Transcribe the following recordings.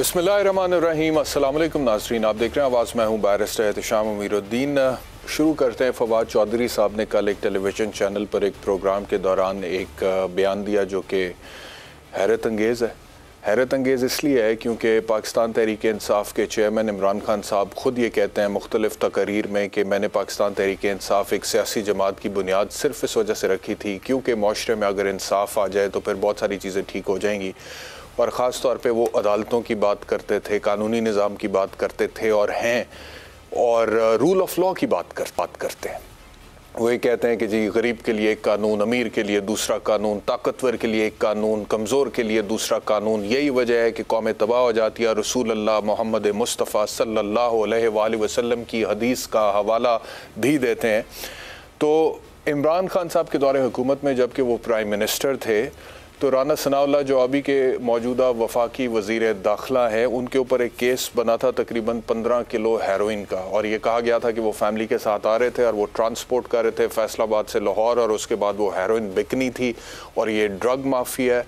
बिस्मिल्लाहिर्रहमानिर्रहीम। अस्सलाम वालेकुम नाज़रीन, आप देख रहे हैं आवाज़। मैं हूँ बैरिस्टर एहतिशाम अमीरुद्दीन। शुरू करते हैं। फवाद चौधरी साहब ने कल एक टेलीविज़न चैनल पर एक प्रोग्राम के दौरान एक बयान दिया जो कि हैरत अंगेज़ है। हैरत अंगेज़ इसलिए है क्योंकि पाकिस्तान तहरीक इंसाफ के चेयरमैन इमरान खान साहब ख़ुद ये कहते हैं मुख्तलिफ़ तकरीर में कि मैंने पाकिस्तान तहरीक इंसाफ एक सियासी जमात की बुनियाद सिर्फ इस वजह से रखी थी क्योंकि माशरे में अगर इंसाफ आ जाए तो फिर बहुत सारी चीज़ें ठीक हो जाएंगी। और ख़ास तौर पे वो अदालतों की बात करते थे, कानूनी निज़ाम की बात करते थे और हैं, और रूल ऑफ़ लॉ की बात करते हैं। वो ये कहते हैं कि जी गरीब के लिए एक कानून, अमीर के लिए दूसरा कानून, ताकतवर के लिए एक कानून, कमज़ोर के लिए दूसरा कानून। यही वजह है कि कौमें तबाह हो जाती है। रसूल अल्लाह मोहम्मद मुस्तफ़ा सल्लल्लाहु अलैहि वसल्लम की हदीस का हवाला भी देते हैं। तो इमरान खान साहब के दौरे हुकूमत में जबकि वो प्राइम मिनिस्टर थे तो राना सनाउल्लाह जो अभी के मौजूदा वफाकी वज़ीर दाखिला है उनके ऊपर एक केस बना था तकरीबन 15 किलो हेरोइन का, और ये कहा गया था कि वो फैमिली के साथ आ रहे थे और वो ट्रांसपोर्ट कर रहे थे फैसलाबाद से लाहौर, और उसके बाद वो हेरोइन बिकनी थी और ये ड्रग माफिया है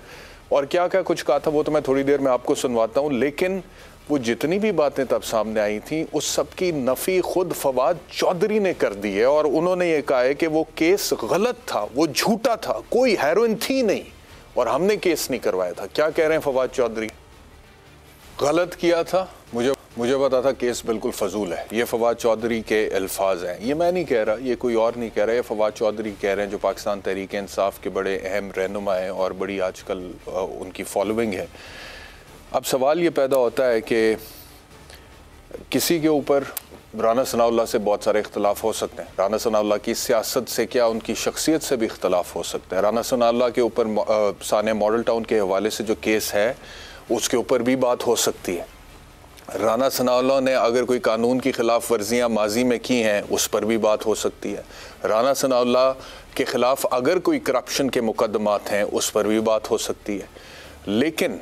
और क्या क्या कुछ कहा था वो तो मैं थोड़ी देर में आपको सुनवाता हूँ। लेकिन वो जितनी भी बातें तब सामने आई थी उस सब की नफ़ी खुद फवाद चौधरी ने कर दी है, और उन्होंने ये कहा है कि वो केस गलत था, वो झूठा था, कोई हेरोइन थी नहीं और हमने केस नहीं करवाया था। क्या कह रहे हैं फवाद चौधरी? गलत किया था। मुझे पता था केस बिल्कुल फजूल है। ये फवाद चौधरी के अल्फाज हैं, ये मैं नहीं कह रहा, ये कोई और नहीं कह रहा, ये फवाद चौधरी कह रहे हैं जो पाकिस्तान तहरीक इंसाफ के बड़े अहम रहनुमा हैं और बड़ी आजकल उनकी फॉलोइंग है। अब सवाल ये पैदा होता है कि किसी के ऊपर राना सनाउल्लाह से बहुत सारे इख्तलाफ हो सकते हैं। राना सनाउल्लाह की सियासत से क्या उनकी शख्सियत से भी इख्तलाफ हो सकता है। राना सनाउल्लाह के ऊपर साने मॉडल टाउन के हवाले से जो केस है उसके ऊपर भी बात हो सकती है। राना सनाउल्लाह ने अगर कोई कानून की खिलाफ वर्जियाँ माजी में की हैं उस पर भी बात हो सकती है। राना सनाउल्लाह के ख़िलाफ़ अगर कोई करप्शन के मुकदमात हैं उस पर भी बात हो सकती है। लेकिन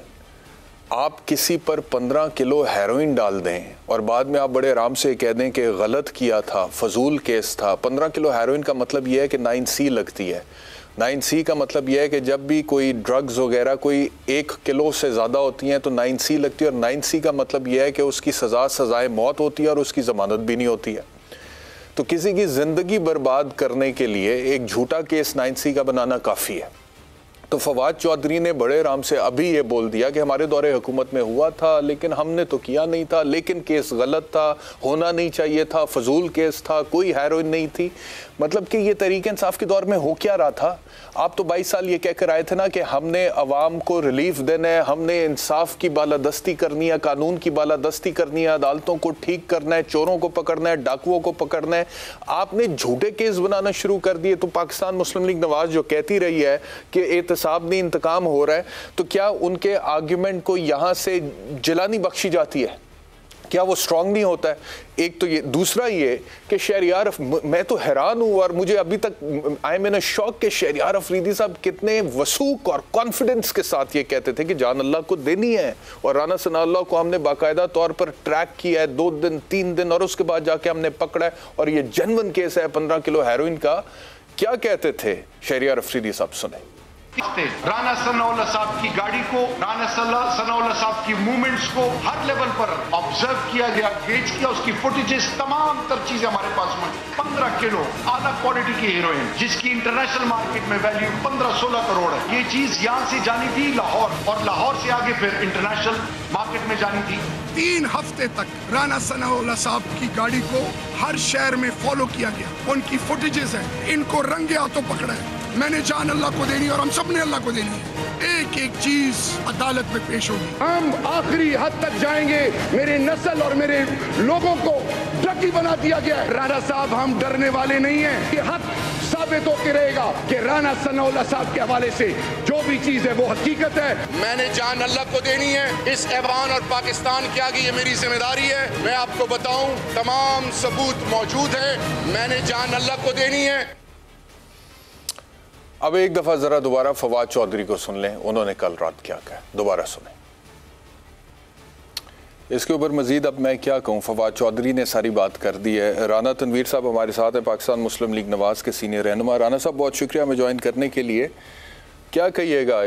आप किसी पर 15 किलो हेरोइन डाल दें और बाद में आप बड़े आराम से कह दें कि गलत किया था, फजूल केस था। 15 किलो हेरोइन का मतलब यह है कि 9C लगती है। 9C का मतलब यह है कि जब भी कोई ड्रग्स वगैरह कोई 1 किलो से ज़्यादा होती हैं तो 9C लगती है, और 9C का मतलब यह है कि उसकी सज़ाए मौत होती है और उसकी ज़मानत भी नहीं होती है। तो किसी की ज़िंदगी बर्बाद करने के लिए एक झूठा केस 9C का बनाना काफ़ी है। तो फवाद चौधरी ने बड़े आराम से अभी ये बोल दिया कि हमारे दौरे हुकूमत में हुआ था लेकिन हमने तो किया नहीं था, लेकिन केस गलत था, होना नहीं चाहिए था, फजूल केस था, कोई हेरोइन नहीं थी। मतलब कि ये तहरीक इंसाफ के दौर में हो क्या रहा था? आप तो 22 साल ये कहकर आए थे ना कि हमने अवाम को रिलीफ देना है, हमने इंसाफ की बालादस्ती करनी है, कानून की बालादस्ती करनी है, अदालतों को ठीक करना है, चोरों को पकड़ना है, डाकुओं को पकड़ना है। आपने झूठे केस बनाना शुरू कर दिए। तो पाकिस्तान मुस्लिम लीग नवाज जो कहती रही है कि एहतसाब नहीं इंतकाम हो रहा है, तो क्या उनके आर्ग्यूमेंट को यहाँ से जलानी बख्शी जाती है? क्या वो स्ट्रांग नहीं होता है? एक तो ये, दूसरा ये कि शहरियार, मैं तो हैरान हूँ और मुझे अभी तक आई मैंने शौक के शहरियार अफरीदी साहब कितने वसूक और कॉन्फिडेंस के साथ ये कहते थे कि जान अल्लाह को देनी है, और राना सनाउल्लाह को हमने बाकायदा तौर पर ट्रैक किया है 2 दिन 3 दिन और उसके बाद जाके हमने पकड़ा है और ये जेन्युइन केस है 15 किलो हेरोइन का। क्या कहते थे शहरियार अफरीदी साहब? सुने। राना सनाउल्लाह साहब की गाड़ी को, राना सनाउल्लाह साहब की मूवमेंट्स को हर लेवल पर ऑब्जर्व किया गया, गेज किया, उसकी फुटेजेस, तमाम तर चीजें हमारे पास में। 15 किलो आला क्वालिटी की हीरोइन जिसकी इंटरनेशनल मार्केट में वैल्यू 15-16 करोड़ है। ये चीज यहाँ से जानी थी लाहौर, और लाहौर से आगे फिर इंटरनेशनल मार्केट में जानी थी। 3 हफ्ते तक राना सनाउल्लाह साहब की गाड़ी को हर शहर में फॉलो किया गया, उनकी फुटेजेस है, इनको रंगे हाथों पकड़ा है। मैंने जान अल्लाह को देनी और हम सब ने अल्लाह को देनी है। एक एक चीज अदालत में पेश होगी। हम आखिरी हद तक जाएंगे। मेरी नस्ल और मेरे लोगों को ड्रगी बना दिया गया है। राना साहब, हम डरने वाले नहीं हैं। ये हक साबित होकर रहेगा कि राना सनाउल्लाह साहब के हवाले से जो भी चीज है वो हकीकत है। मैंने जान अल्लाह को देनी है। इस ऐवान और पाकिस्तान के आगे ये मेरी जिम्मेदारी है। मैं आपको बताऊं, तमाम सबूत मौजूद है। मैंने जान अल्लाह को देनी है। अब एक दफ़ा ज़रा दोबारा फवाद चौधरी को सुन लें, उन्होंने कल रात क्या कहा, दोबारा सुने। इसके ऊपर मज़ीद अब मैं क्या कहूँ, फवाद चौधरी ने सारी बात कर दी है। राना तनवीर साहब हमारे साथ हैं, पाकिस्तान मुस्लिम लीग नवाज़ के सीनियर रहनुमा। राना साहब बहुत शुक्रिया हमें ज्वाइन करने के लिए। क्या कहिएगा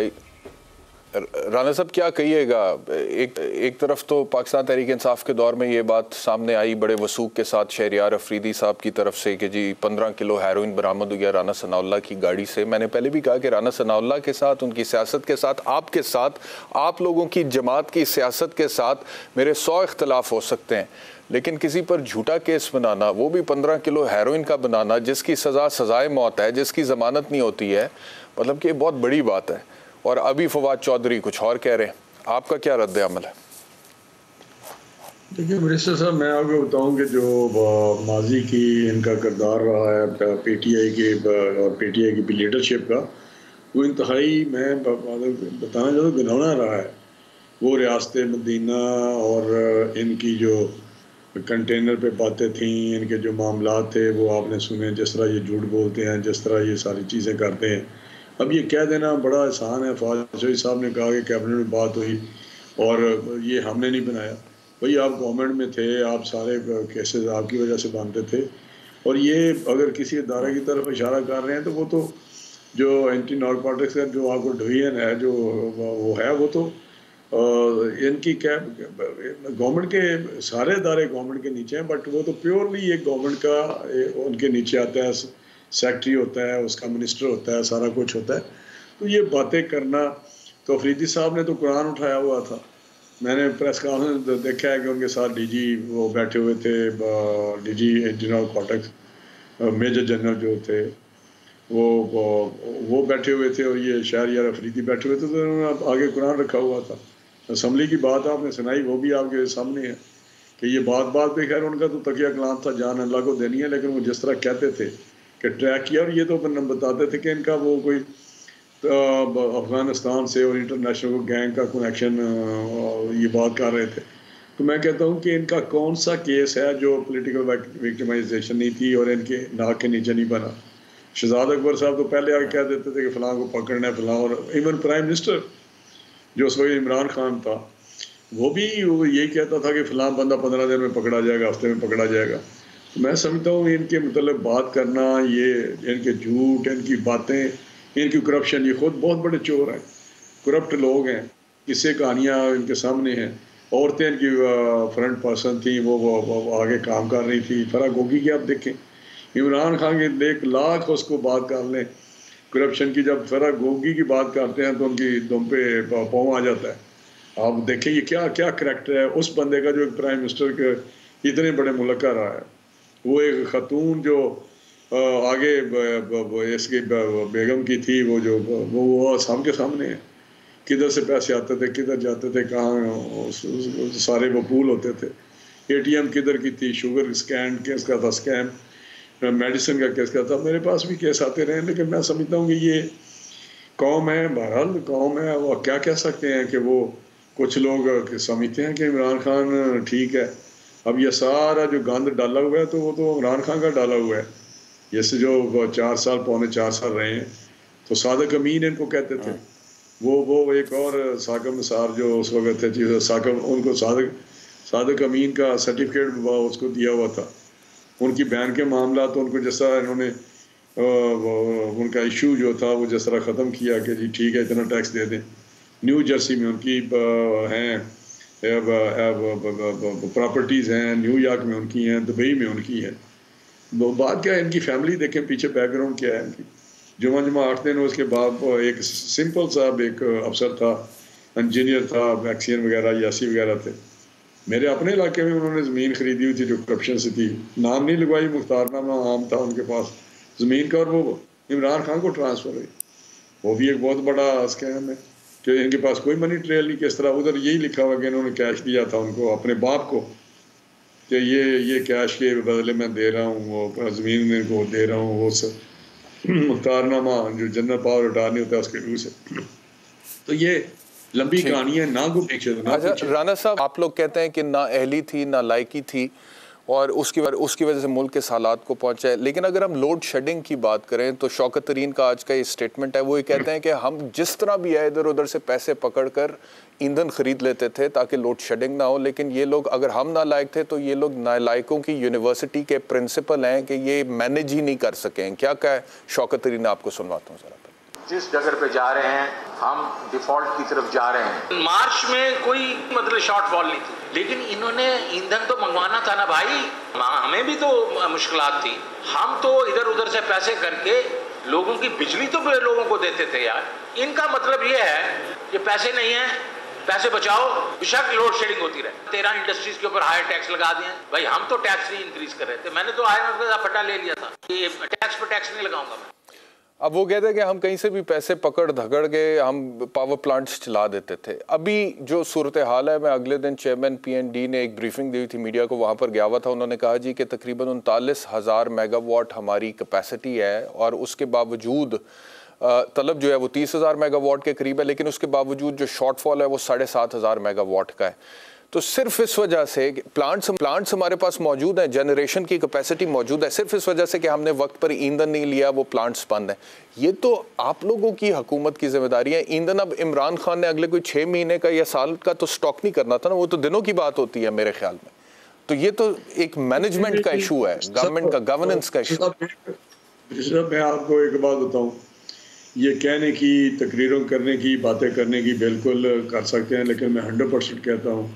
राना साहब क्या कहिएगा, एक तरफ तो पाकिस्तान तहरीक इंसाफ के दौर में ये बात सामने आई बड़े वसूख के साथ शहरियार अफरीदी साहब की तरफ से कि जी 15 किलो हेरोइन बरामद हो गया राना सनाउल्लाह की गाड़ी से। मैंने पहले भी कहा कि राना सनाउल्लाह के साथ, उनकी सियासत के साथ, आपके साथ, आप लोगों की जमात की सियासत के साथ मेरे 100 इख्तलाफ हो सकते हैं, लेकिन किसी पर झूठा केस बनाना, वो भी 15 किलो हेरोइन का बनाना, जिसकी सज़ाए मौत है, जिसकी ज़मानत नहीं होती है, मतलब कि बहुत बड़ी बात है। और अभी फवाद चौधरी कुछ और कह रहे हैं, आपका क्या रद्द अमल है? देखिए मिनिस्टर साहब, मैं आपको बताऊं कि जो माजी की इनका किरदार रहा है पीटीआई के और पीटीआई की लीडरशिप का, वो इंतहाई, मैं बताना चाहता हूँ, घिनौना रहा है। वो रियासत मदीना और इनकी जो कंटेनर पे बातें थी, इनके जो मामला थे वो आपने सुने, जिस तरह ये झूठ बोलते हैं, जिस तरह ये सारी चीज़ें करते हैं। अब ये कह देना बड़ा आसान है। फवाद चौधरी साहब ने कहा कि कैबिनेट में बात हुई और ये हमने नहीं बनाया। भाई आप गवर्नमेंट में थे, आप सारे केसेस आपकी वजह से बनते थे, और ये अगर किसी इदारे की तरफ इशारा कर रहे हैं तो वो तो जो एंटी नारकोटिक्स का जो आपको डिवीजन है, जो वो है, वो तो इनकी क्या, गवर्नमेंट के सारे इदारे गवर्नमेंट के नीचे हैं, बट वो तो प्योरली एक गवर्नमेंट का उनके नीचे आता है, सेक्रेटरी होता है, उसका मिनिस्टर होता है, सारा कुछ होता है। तो ये बातें करना, तो अफरीदी साहब ने तो कुरान उठाया हुआ था। मैंने प्रेस कॉन्फ्रेंस देखा है कि उनके साथ डीजी वो बैठे हुए थे, डीजी जनरल कॉटेक्स मेजर जनरल जो थे वो बैठे हुए थे, और ये शहरियार अफरीदी बैठे हुए थे, तो उन्होंने आगे कुरान रखा हुआ था। असम्बली की बात आपने सुनाई, वो भी आपके सामने है कि ये बात पे खैर उनका तो तकिया कलाम था, जान अल्लाह को देनी है, लेकिन वो जिस तरह कहते थे कि ट्रैक किया, और ये तो बताते थे कि इनका वो कोई अफ़गानिस्तान से और इंटरनेशनल गैंग का कनेक्शन, ये बात कर रहे थे। तो मैं कहता हूँ कि इनका कौन सा केस है जो पॉलिटिकल विक्टिमाइजेशन नहीं थी और इनके नाक के नीचे नहीं बना। शहजाद अकबर साहब तो पहले आगे कह देते थे कि फ़लाँ को पकड़ना है, फ़लाँ, और इवन प्राइम मिनिस्टर जो उस वक्त इमरान खान था, वो भी यही कहता था कि फ़लाँ बंदा 15 दिन में पकड़ा जाएगा, हफ्ते में पकड़ा जाएगा। तो मैं समझता हूँ इनके मतलब बात करना, ये इनके झूठ, इनकी बातें, इनकी करप्शन, ये खुद बहुत बड़े चोर हैं, करप्ट लोग हैं। किस्से कहानियाँ इनके सामने हैं। औरतें इनकी फ्रंट पर्सन थी, वो आगे काम कर रही थी। फराह गोगी की आप देखें, इमरान खान के 1 लाख उसको बात कर लें करप्शन की, जब फराह गोगी की बात करते हैं तो उनकी दुम पे पाँव आ जाता है। आप देखें ये क्या क्या करैक्टर है उस बंदे का जो एक प्राइम मिनिस्टर के इतने बड़े मुल्क का रहा है। वो एक खातून जो आगे इसकी बेगम की थी, वो सामने सामने है, किधर से पैसे आते थे, किधर जाते थे, कहाँ सारे वसूल होते थे। एटीएम किधर की थी, शुगर स्कैन केस का था, स्कैम मेडिसिन का केस का था। मेरे पास भी केस आते रहे, लेकिन मैं समझता हूँ कि ये कौम है, बहरहाल कौम है। वो क्या कह सकते हैं कि वो कुछ लोग समझते हैं कि इमरान खान ठीक है। अब ये सारा जो गंद डाला हुआ है तो वो तो इमरान खान का डाला हुआ है। जैसे जो 4 साल, पौने 4 साल रहे हैं, तो सादिक अमीन इनको कहते थे। वो एक और साकिब निसार जो उस वक्त थे, साकिब, उनको सादिक अमीन का सर्टिफिकेट उसको दिया हुआ था। उनकी बहन के मामला तो उनको जैसा इन्होंने उनका इशू जो था वो जिस तरह ख़त्म किया कि जी ठीक है इतना टैक्स दे दें। न्यू जर्सी में उनकी हैं प्रॉपर्टीज़ हैं, न्यूयॉर्क में उनकी हैं, दुबई में उनकी है। बात क्या है, इनकी फैमिली देखें, पीछे बैकग्राउंड क्या है इनकी। जुमा 8 दिन उसके बाद एक सिंपल साहब एक अफसर था, इंजीनियर था, वैक्सीन वगैरह यासी वगैरह थे। मेरे अपने इलाके में उन्होंने ज़मीन खरीदी हुई थी जो करप्शन से थी, नाम नहीं लगवाई, मुख्तारनामा आम था उनके पास ज़मीन का, और वो इमरान खान को ट्रांसफ़र हुई। वो भी एक बहुत बड़ा स्कैम है कि इनके पास कोई मनी ट्रेल नहीं। किस तरह उधर यही लिखा हुआ कि इन्होंने कैश दिया था उनको, अपने बाप को, कि ये कैश के बदले में दे रहा हूँ, वो ज़मीन इनको दे रहा हूँ, वो सब मुख्तारनामा जो जनरल पावर अटॉर्नी होता है उसके रूह से। तो ये लंबी कहानी है, ना को पीछे। अच्छा राना साहब, आप लोग कहते हैं कि ना अहली थी ना लायकी थी और उसकी वजह से मुल्क के हालात को पहुंचा है। लेकिन अगर हम लोड शेडिंग की बात करें तो शौकत तरीन का आज का ये स्टेटमेंट है, वो ये कहते हैं कि हम जिस तरह भी है इधर उधर से पैसे पकड़कर ईंधन खरीद लेते थे ताकि लोड शेडिंग ना हो। लेकिन ये लोग, अगर हम नालायक थे तो ये लोग नालायकों की यूनिवर्सिटी के प्रिंसिपल हैं कि ये मैनेज ही नहीं कर सकें। क्या है शौकत तरीन, आपको सुनवाता हूँ ज़रा। जिस जगह पे जा रहे हैं हम डिफॉल्ट की तरफ जा रहे हैं। मार्च में कोई मतलब शॉर्टफॉल नहीं थी, लेकिन इन्होंने ईंधन तो मंगवाना था ना भाई, हमें भी तो मुश्किलात थी। हम तो इधर उधर से पैसे करके लोगों की बिजली तो लोगों को देते थे यार। इनका मतलब ये है कि पैसे नहीं है, पैसे बचाओ, बेशक लोड शेडिंग होती रहे। 13 इंडस्ट्रीज के ऊपर हायर टैक्स लगा दिए भाई। हम तो टैक्स नहीं इंक्रीज कर रहे थे। मैंने तो IMF का फटा ले लिया था कि टैक्स पे टैक्स नहीं लगाऊंगा मैं। अब वो कहते हैं कि हम कहीं से भी पैसे पकड़ धकड़ के हम पावर प्लांट्स चला देते थे। अभी जो सूरत हाल है, मैं अगले दिन चेयरमैन PND ने एक ब्रीफिंग दी थी मीडिया को, वहाँ पर गया हुआ था। उन्होंने कहा जी कि तकरीबन 39,000 मेगावाट हमारी कैपेसिटी है और उसके बावजूद तलब जो है वो 30,000 मेगावाट के करीब है, लेकिन उसके बावजूद जो शॉर्टफॉल है वो 7,500 मेगावाट का है। तो सिर्फ इस वजह से प्लांट्स हमारे पास मौजूद हैं, जनरेशन की कैपेसिटी मौजूद है, सिर्फ इस वजह से कि हमने वक्त पर ईंधन नहीं लिया, वो प्लांट्स बंद हैं। ये तो आप लोगों की हुकूमत की जिम्मेदारी है। ईंधन अब इमरान खान ने अगले कोई 6 महीने का या साल का तो स्टॉक नहीं करना था ना, वो तो दिनों की बात होती है मेरे ख्याल में। तो ये तो एक मैनेजमेंट का इशू है, गवर्नमेंट का गवर्नेंस का इशू। मैं आपको एक बात बताऊं, ये कहने की, तकरीरों करने की, बातें करने की बिल्कुल कर सकते हैं, लेकिन मैं 100% कहता हूँ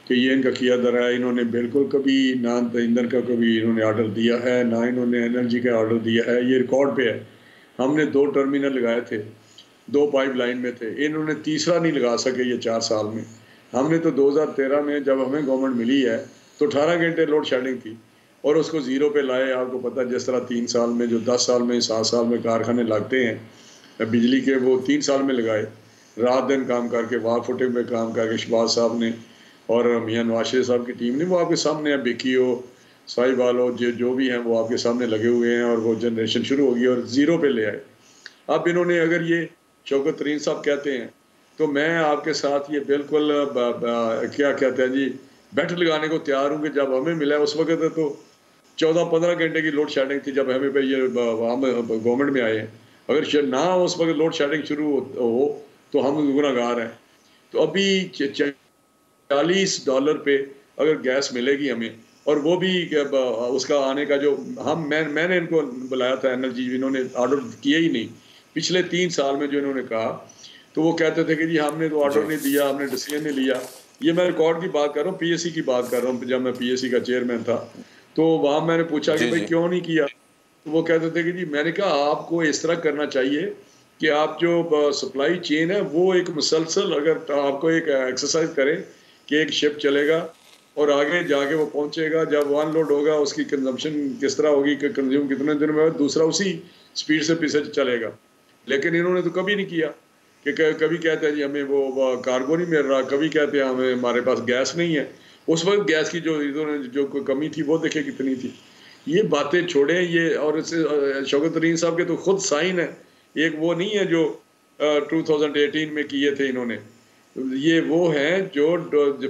कि ये इनका किया दरा है। इन्होंने बिल्कुल कभी ना ईंधन का कभी इन्होंने ऑर्डर दिया है, ना इन्होंने एनर्जी का ऑर्डर दिया है। ये रिकॉर्ड पे है। हमने 2 टर्मिनल लगाए थे, 2 पाइपलाइन में थे, इन्होंने तीसरा नहीं लगा सके ये 4 साल में। हमने तो 2013 में जब हमें गवर्नमेंट मिली है तो 18 घंटे लोड शेडिंग थी और उसको ज़ीरो पे लाए। आपको पता है जिस तरह 3 साल में, जो 10 साल में, 7 साल में कारखाने लगते हैं बिजली के, वो 3 साल में लगाए, रात दिन काम करके, वार फुटिंग में काम करके शहबाज साहब ने और मियां नवाज शरीफ साहब की टीम ने। वो आपके सामने है, बिकी हो, साहिबाल हो, जो भी हैं वो आपके सामने लगे हुए हैं और वो जनरेशन शुरू होगी और ज़ीरो पे ले आए। अब इन्होंने अगर ये शौकत तरीन साहब कहते हैं तो मैं आपके साथ ये बिल्कुल क्या कहते हैं जी, बैठ लगाने को तैयार हूँ कि जब हमें मिला है उस वक्त तो 14-15 घंटे की लोड शेडिंग थी जब हमें पे ये हम गवर्नमेंट में आए हैं। अगर ना उस वक्त लोड शेडिंग शुरू हो तो हम गुनाहगार हैं। तो अभी $40 पे अगर गैस मिलेगी हमें, और वो भी उसका आने का जो मैंने इनको बुलाया था एनर्जी, इन्होंने ऑर्डर किया ही नहीं पिछले 3 साल में। जो इन्होंने कहा तो वो कहते थे कि जी हमने तो ऑर्डर नहीं दिया, हमने डिसीजन नहीं लिया। ये मैं रिकॉर्ड की बात कर रहा हूँ, PSC की बात कर रहा हूँ। जब मैं PSC का चेयरमैन था तो वहाँ मैंने पूछा कि भाई क्यों नहीं किया, तो वो कहते थे कि जी, मैंने कहा आपको इस तरह करना चाहिए कि आप जो सप्लाई चेन है वो एक मुसलसल, अगर आपको एक एक्सरसाइज करें कि एक शिप चलेगा और आगे जाके वो पहुंचेगा, जब अनलोड होगा उसकी कंजम्पशन किस तरह होगी, कि कंज्यूम कितने दिन में, दूसरा उसी स्पीड से पीछे चलेगा। लेकिन इन्होंने तो कभी नहीं किया कि कभी कहते हैं जी हमें वो कार्गो नहीं मिल रहा, कभी कहते हैं हमें हमारे पास गैस नहीं है। उस वक्त गैस की जो कमी थी वो देखे कितनी थी। ये बातें छोड़ें ये, और शौकत तरीन साहब के तो खुद साइन है, एक वो नहीं है जो 2018 में किए थे इन्होंने, ये वो हैं जो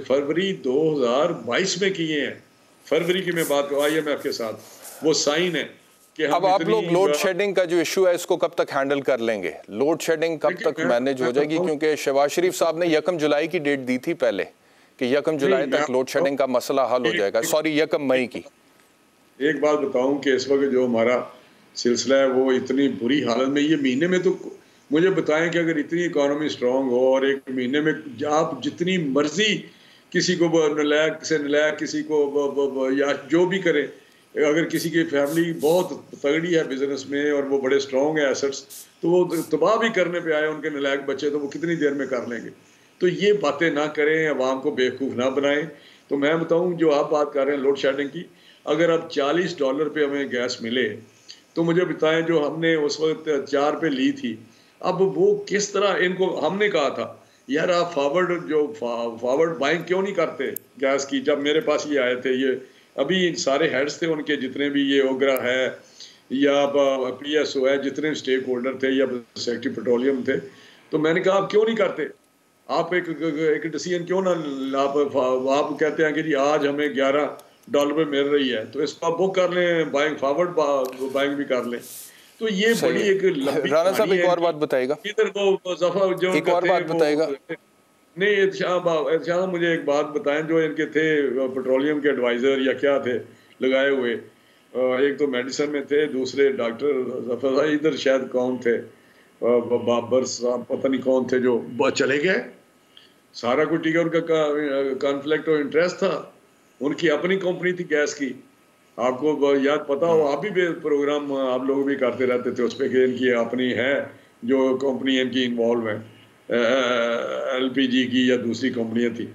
फरवरी 2022 में किए हैं। फरवरी की मैं बात करूँ IMF के साथ, वो साइन है कि अब आप लोग लोड शेडिंग का जो इशू है इसको कब तक हैंडल कर लेंगे? लोड शेडिंग कब तक मैनेज हो जाएगी? क्योंकि शहबाज शरीफ साहब ने 1 जुलाई की डेट दी थी पहले कि 1 जुलाई तक लोड शेडिंग का मसला हल हो जाएगा, सॉरी 1 मई की। एक बात बताऊं कि इस वक्त जो हमारा सिलसिला है वो इतनी बुरी हालत में, ये महीने में तो मुझे बताएं कि अगर इतनी इकोनॉमी स्ट्रांग हो और एक महीने में आप जितनी मर्जी किसी को नलायक से नलायक किसी को या जो भी करें, अगर किसी की फैमिली बहुत तगड़ी है बिजनेस में और वो बड़े स्ट्रांग है एसेट्स, तो वो तबाह भी करने पे आए उनके नलायक बच्चे, तो वो कितनी देर में कर लेंगे। तो ये बातें ना करें, अवाम को बेवकूफ़ ना बनाएं। तो मैं बताऊं जो आप बात कर रहे हैं लोड शेडिंग की, अगर अब $40 पे हमें गैस मिले तो मुझे बताएं जो हमने उस वक्त 4 पे ली थी, अब वो किस तरह, इनको हमने कहा था यार आप फॉरवर्ड बाइंग क्यों नहीं करते गैस की। जब मेरे पास ये आए थे, ये अभी सारे हेड्स थे उनके, जितने भी ये ओगरा है या PSO है, जितने स्टेक होल्डर थे या सेक्रेटरी पेट्रोलियम थे, तो मैंने कहा आप क्यों नहीं करते, आप एक डिसीजन क्यों ना, आप कहते हैं कि जी आज हमें $11 पे मिल रही है तो इसको आप बुक कर लें, बाइंग फॉरवर्ड बाइंग भी कर लें। तो ये बड़ी एक राणा साहब एक और बात बताएगा, इधर वो जफा जो एक और बात बताएगा। नहीं इरशाद मुझे एक बात बताएं, जो इनके थे पेट्रोलियम के एडवाइजर या क्या थे लगाए हुए, एक तो मेडिसिन में थे, दूसरे डॉक्टर जफर इधर शायद कौन थे, बाबर साहब पता नहीं कौन थे जो चले गए, सारा कुछ ठीक है, उनका कॉन्फ्लिक्ट ऑफ इंटरेस्ट था, उनकी अपनी कंपनी थी गैस की, आपको याद पता हो, आप भी प्रोग्राम आप लोग भी करते रहते थे उस पर कि इनकी अपनी है जो कंपनी इनकी इन्वॉल्व है, LPG की या दूसरी कंपनियां थी।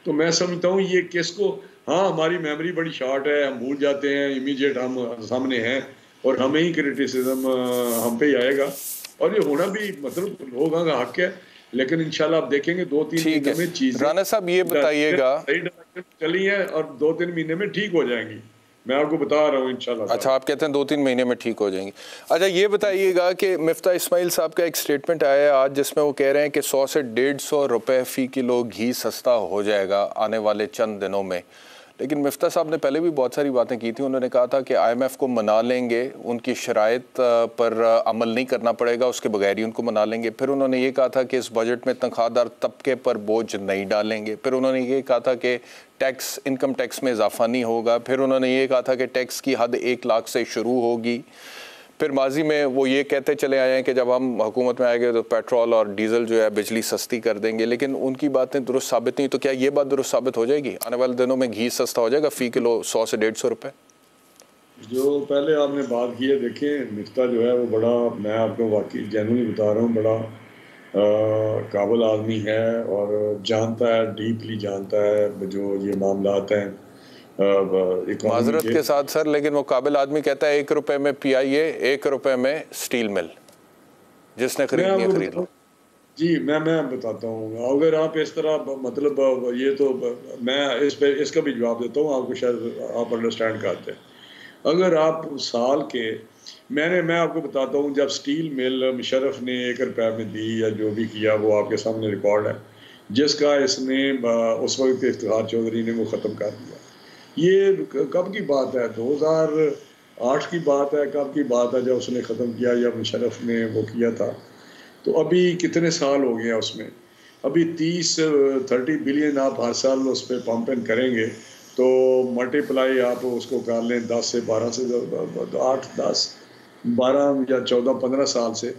तो मैं समझता हूँ ये किसको, हाँ हमारी मेमोरी बड़ी शॉर्ट है, हम भूल जाते हैं, इमीडिएट हम सामने हैं और हमें ही क्रिटिसिज्म हम पे ही आएगा, और ये होना भी मतलब लोगों का हक है, लेकिन इंशाल्लाह आप देखेंगे 2-3 महीने में चीजें, राणा साहब ये बताइएगा, सही डायरेक्शन चली है और 2-3 महीने में ठीक हो जाएंगी, मैं आपको बता रहा हूँ इंशाल्लाह। अच्छा, आप कहते हैं 2-3 महीने में ठीक हो जाएंगी। अच्छा ये बताइएगा कि मिफ्ता इस्माइल साहब का एक स्टेटमेंट आया है आज जिसमें वो कह रहे हैं कि 100 से 150 रुपए फी किलो घी सस्ता हो जाएगा आने वाले चंद दिनों में। लेकिन मिफ्ता साहब ने पहले भी बहुत सारी बातें की थी, उन्होंने कहा था कि IMF को मना लेंगे, उनकी शराइत पर अमल नहीं करना पड़ेगा, उसके बगैर ही उनको मना लेंगे। फिर उन्होंने ये कहा था कि इस बजट में तनख्वाहदार तबके पर बोझ नहीं डालेंगे। फिर उन्होंने ये कहा था कि टैक्स, इनकम टैक्स में इजाफा नहीं होगा। फिर उन्होंने ये कहा था कि टैक्स की हद 1 लाख से शुरू होगी। फिर माजी में वो ये कहते चले आए हैं कि जब हम हुकूमत में आएंगे तो पेट्रोल और डीजल जो है बिजली सस्ती कर देंगे, लेकिन उनकी बातें दुरुस्त साबित नहीं। तो क्या ये बात दुरुस्त साबित हो जाएगी, आने वाले दिनों में घी सस्ता हो जाएगा फ़ी किलो 100 से 150 रुपये? जो पहले आपने बात की है, देखें मिफ्ता जो है वो बड़ा, मैं आपको वाकई जेन्युइनली बता रहा हूँ, बड़ा काबिल आदमी है और जानता है, डीपली जानता है जो ये मामलात हैं माजरत के साथ सर, लेकिन वो काबिल आदमी कहता है 1 रुपए में PIA, 1 रुपए में स्टील मिल, जिसने खरीदनी है खरीद लो। जी मैं बताता हूँ, अगर आप इस तरह मतलब ये तो मैं इसका भी जवाब देता हूँ आपको, शायद आप अंडरस्टैंड करते हैं। अगर आप साल के मैं आपको बताता हूँ, जब स्टील मिल मुशर्रफ ने 1 रुपए में दी या जो भी किया वो आपके सामने रिकॉर्ड है, जिसका इसने उस वक्त इफ्तिखार चौधरी ने वो ख़त्म कर दिया। ये कब की बात है, 2008 की बात है, कब की बात है जब उसने ख़त्म किया या मुशर्रफ ने वो किया था। तो अभी कितने साल हो गए हैं उसमें, अभी 30-30 बिलियन आप हर साल उस पर पंप इन करेंगे तो मल्टीप्लाई आप उसको कर लें 10 से 12 से 8, 10, 12 या 14, 15 साल से,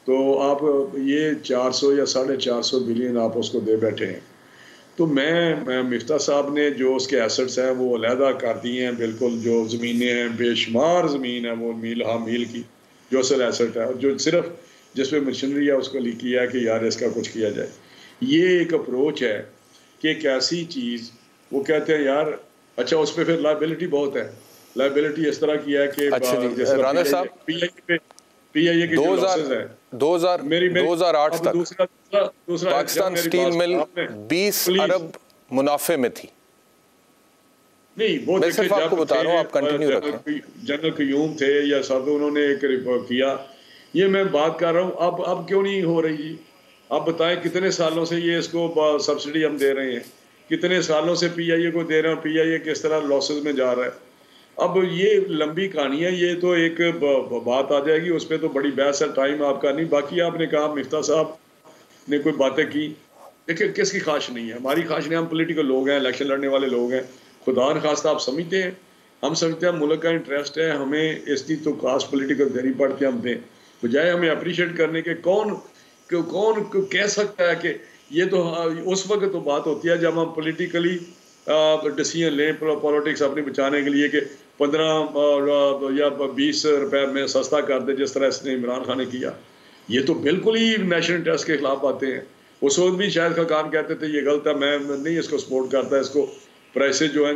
तो आप ये 400 या 450 बिलियन आप उसको दे बैठे हैं। तो मैं मिफ्ता साहब ने जो उसके एसेट्स हैं वो अलहदा कर दिए हैं, बिल्कुल जो ज़मीनें हैं, बेशुमार ज़मीन है वो मील की जो असल एसेट है, जो सिर्फ जिसमें मशीनरी है उसको किया है कि यार इसका कुछ किया जाए। ये एक अप्रोच है कि एक ऐसी चीज़, वो कहते हैं यार अच्छा उस पर फिर लाइबिलिटी बहुत है, लाइबिलिटी इस तरह की है कि राणा साहब PIA के 2008 तक पाकिस्तान स्टील मिल 20 अरब मुनाफे में थी। नहीं वो मैं सिर्फ आपको बता रहा हूँ, आप कंटिन्यू रखें। जनरल क्यूम थे या सब, उन्होंने एक रिपोर्ट किया, ये मैं बात कर रहा हूँ। अब क्यों नहीं हो रही जी, आप बताएं कितने सालों से ये इसको सब्सिडी हम दे रहे हैं, कितने सालों से PIA को दे रहे हैं, PIA किस तरह लॉसेस में जा रहा है। अब ये लंबी कहानी है, ये तो एक बात आ जाएगी, उस पर तो बड़ी बहस है, टाइम आपका नहीं। बाकी आपने कहा मिफ्ता साहब ने कोई बातें की, देखिए किसकी ख्वाहिश नहीं है, हमारी ख्वाहिश नहीं, हम पॉलिटिकल लोग हैं, इलेक्शन लड़ने वाले लोग हैं, खुदा न खास्ता आप समझते हैं, हम समझते हैं मुल्क का इंटरेस्ट है, हमें इसकी तो कास्ट पॉलिटिकल देनी पड़ती है, हम दें, बजाय हमें अप्रिशिएट करने के। कौन कह सकता है कि ये तो उस वक्त तो बात होती है जब हम पॉलिटिकली डिसीजन लें, पॉलिटिक्स अपनी बचाने के लिए कि 15 या 20 रुपए में सस्ता कर दे, जिस तरह इसने इमरान खान ने किया। ये तो बिल्कुल ही नेशनल इंटरेस्ट के खिलाफ बातें हैं। उस वक्त भी शायद खान कहते थे ये गलत है, मैं नहीं इसको सपोर्ट करता, इसको प्राइसेस जो हैं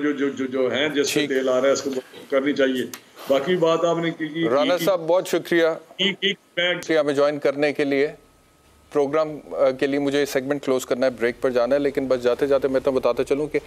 जो हैं जिससे तेल आ रहा है इसको करनी चाहिए। बाकी बात आपने की। राणा साहब बहुत शुक्रिया हमें ज्वाइन करने के लिए। प्रोग्राम के लिए मुझे सेगमेंट क्लोज करना है, ब्रेक पर जाना है, लेकिन बस जाते जाते मैं तो बताता चलूं कि